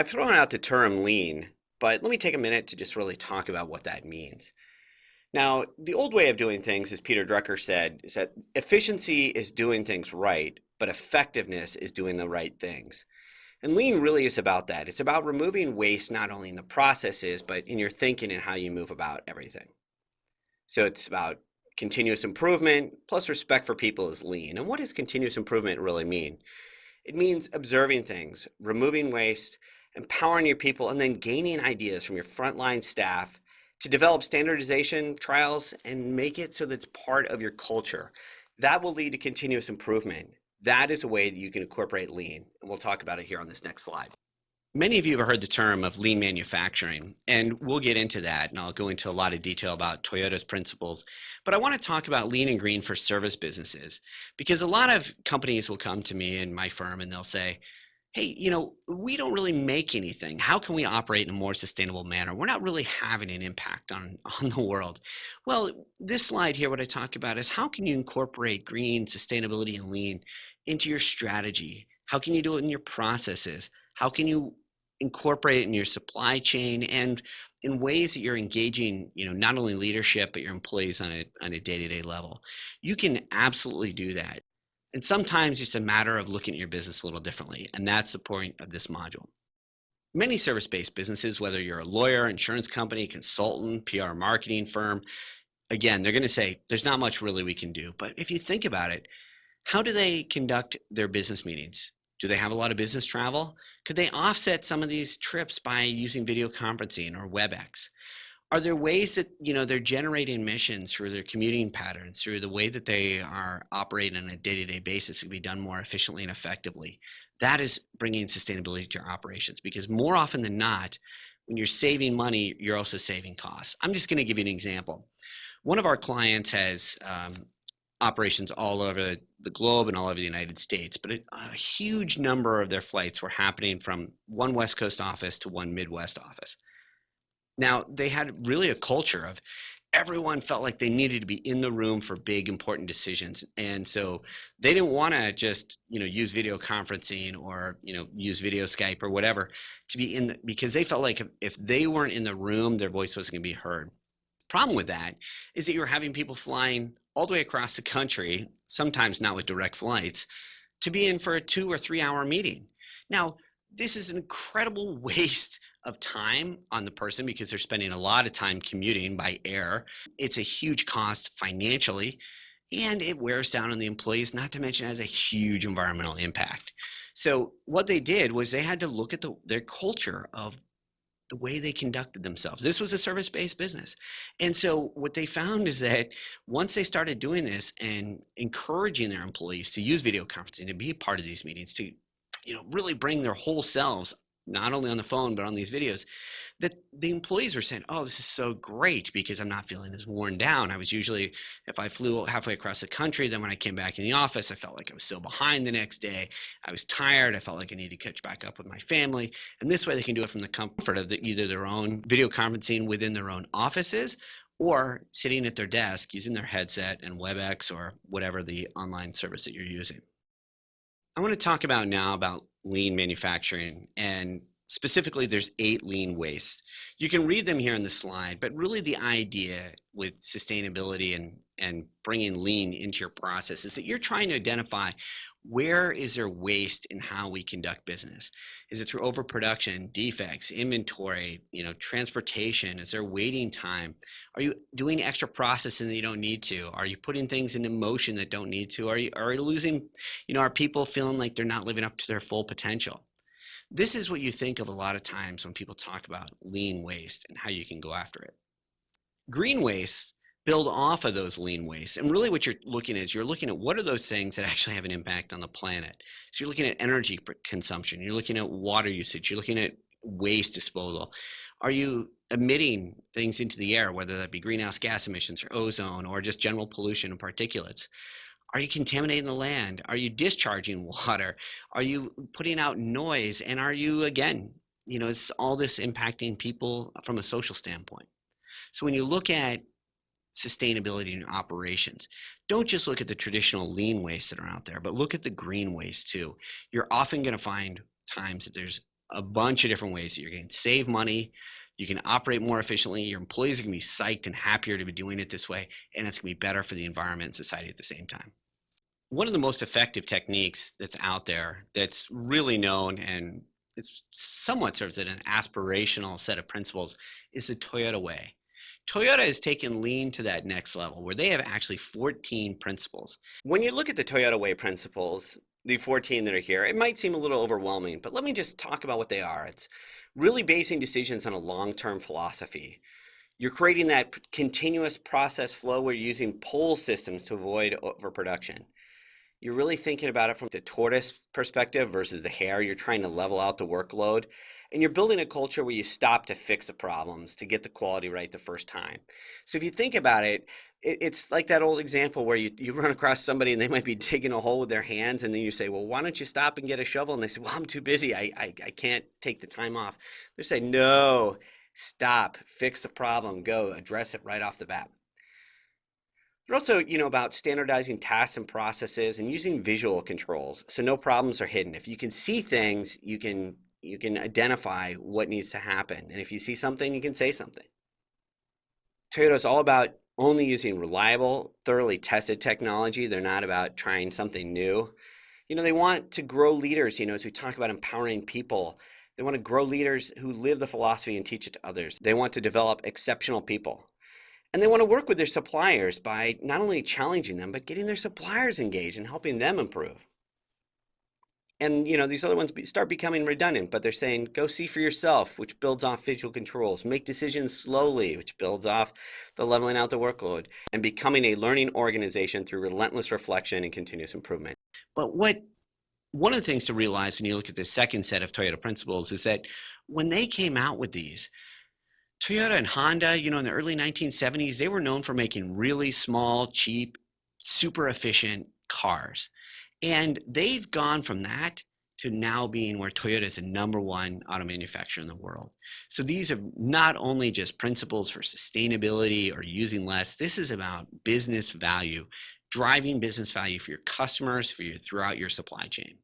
I've thrown out the term lean, but let me take a minute to just really talk about what that means. Now, the old way of doing things, as Peter Drucker said, is that efficiency is doing things right, but effectiveness is doing the right things. And lean really is about that. It's about removing waste not only in the processes, but in your thinking and how you move about everything. So it's about continuous improvement plus respect for people is lean. And what does continuous improvement really mean? It means observing things, removing waste, empowering your people, and then gaining ideas from your frontline staff to develop standardization trials and make it so that's part of your culture. That will lead to continuous improvement. That is a way that you can incorporate lean, and we'll talk about it here on this next slide. Many of you have heard the term of lean manufacturing, and we'll get into that, and I'll go into a lot of detail about Toyota's principles. But I want to talk about lean and green for service businesses, because a lot of companies will come to me and my firm and they'll say, hey, we don't really make anything. How can we operate in a more sustainable manner? We're not really having an impact on, on the world. Well, this slide here, what I talk about is how can you incorporate green, sustainability, and lean into your strategy? How can you do it in your processes? How can you incorporate it in your supply chain and in ways that you're engaging, not only leadership, but your employees on a day-to-day level? You can absolutely do that. And sometimes it's a matter of looking at your business a little differently. And that's the point of this module. Many service-based businesses, whether you're a lawyer, insurance company, consultant, PR marketing firm, again, they're going to say, there's not much really we can do. But if you think about it, how do they conduct their business meetings? Do they have a lot of business travel? Could they offset some of these trips by using video conferencing or WebEx? Are there ways that, they're generating emissions through their commuting patterns, through the way that they are operating on a day-to-day basis, can be done more efficiently and effectively? That is bringing sustainability to your operations, because more often than not, when you're saving money, you're also saving costs. I'm just going to give you an example. One of our clients has operations all over the globe and all over the United States, but a huge number of their flights were happening from one West Coast office to one Midwest office. Now, they had really a culture of everyone felt like they needed to be in the room for big, important decisions. And so they didn't want to just, use video conferencing or, use video Skype or whatever to be because they felt like if they weren't in the room, their voice wasn't going to be heard. Problem with that is that you're having people flying all the way across the country, sometimes not with direct flights, to be in for a 2 or 3 hour meeting. Now, this is an incredible waste of time on the person because they're spending a lot of time commuting by air. It's a huge cost financially, and it wears down on the employees, not to mention it has a huge environmental impact. So what they did was they had to look at their culture of the way they conducted themselves. This was a service-based business. And so what they found is that once they started doing this and encouraging their employees to use video conferencing, to be a part of these meetings, to really bring their whole selves, not only on the phone, but on these videos, that the employees were saying, oh, this is so great because I'm not feeling as worn down. I was usually, if I flew halfway across the country, then when I came back in the office, I felt like I was still behind the next day. I was tired. I felt like I needed to catch back up with my family. And this way they can do it from the comfort of either their own video conferencing within their own offices or sitting at their desk using their headset and WebEx or whatever the online service that you're using. I want to talk about now about lean manufacturing, and specifically there's 8 lean wastes. You can read them here on the slide, but really the idea with sustainability and bringing lean into your process is that you're trying to identify where is there waste in how we conduct business. Is it through overproduction, defects, inventory, transportation? Is there waiting time? Are you doing extra processing that you don't need to? Are you putting things into motion that don't need to? Are you losing, are people feeling like they're not living up to their full potential? This is what you think of a lot of times when people talk about lean waste and how you can go after it. Green waste build off of those lean wastes. And really what you're looking at is you're looking at what are those things that actually have an impact on the planet. So you're looking at energy consumption, you're looking at water usage, you're looking at waste disposal. Are you emitting things into the air, whether that be greenhouse gas emissions or ozone or just general pollution and particulates? Are you contaminating the land? Are you discharging water? Are you putting out noise? And are you, again, is all this impacting people from a social standpoint? So when you look at sustainability in your operations, don't just look at the traditional lean waste that are out there, but look at the green waste too. You're often going to find times that there's a bunch of different ways that you're going to save money. You can operate more efficiently. Your employees are going to be psyched and happier to be doing it this way, and it's going to be better for the environment and society at the same time. One of the most effective techniques that's out there that's really known and it's somewhat serves as an aspirational set of principles is the Toyota way. Toyota has taken lean to that next level where they have actually 14 principles. When you look at the Toyota way principles, the 14 that are here, it might seem a little overwhelming, but let me just talk about what they are. It's really basing decisions on a long-term philosophy. You're creating that continuous process flow where you're using pull systems to avoid overproduction. You're really thinking about it from the tortoise perspective versus the hare. You're trying to level out the workload. And you're building a culture where you stop to fix the problems, to get the quality right the first time. So if you think about it, it's like that old example where you run across somebody and they might be digging a hole with their hands. And then you say, well, why don't you stop and get a shovel? And they say, well, I'm too busy. I can't take the time off. They're saying, no, stop, fix the problem, go address it right off the bat. They're also, about standardizing tasks and processes and using visual controls so no problems are hidden. If you can see things, you can identify what needs to happen. And if you see something, you can say something. Toyota is all about only using reliable, thoroughly tested technology. They're not about trying something new. They want to grow leaders, as we talk about empowering people. They want to grow leaders who live the philosophy and teach it to others. They want to develop exceptional people. And they want to work with their suppliers by not only challenging them, but getting their suppliers engaged and helping them improve. And, these other ones start becoming redundant, but they're saying, go see for yourself, which builds off visual controls. Make decisions slowly, which builds off the leveling out the workload. And becoming a learning organization through relentless reflection and continuous improvement. But one of the things to realize when you look at the second set of Toyota principles is that when they came out with these, Toyota and Honda, in the early 1970s, they were known for making really small, cheap, super efficient cars. And they've gone from that to now being where Toyota is the #1 auto manufacturer in the world. So these are not only just principles for sustainability or using less. This is about business value, driving business value for your customers, throughout your supply chain.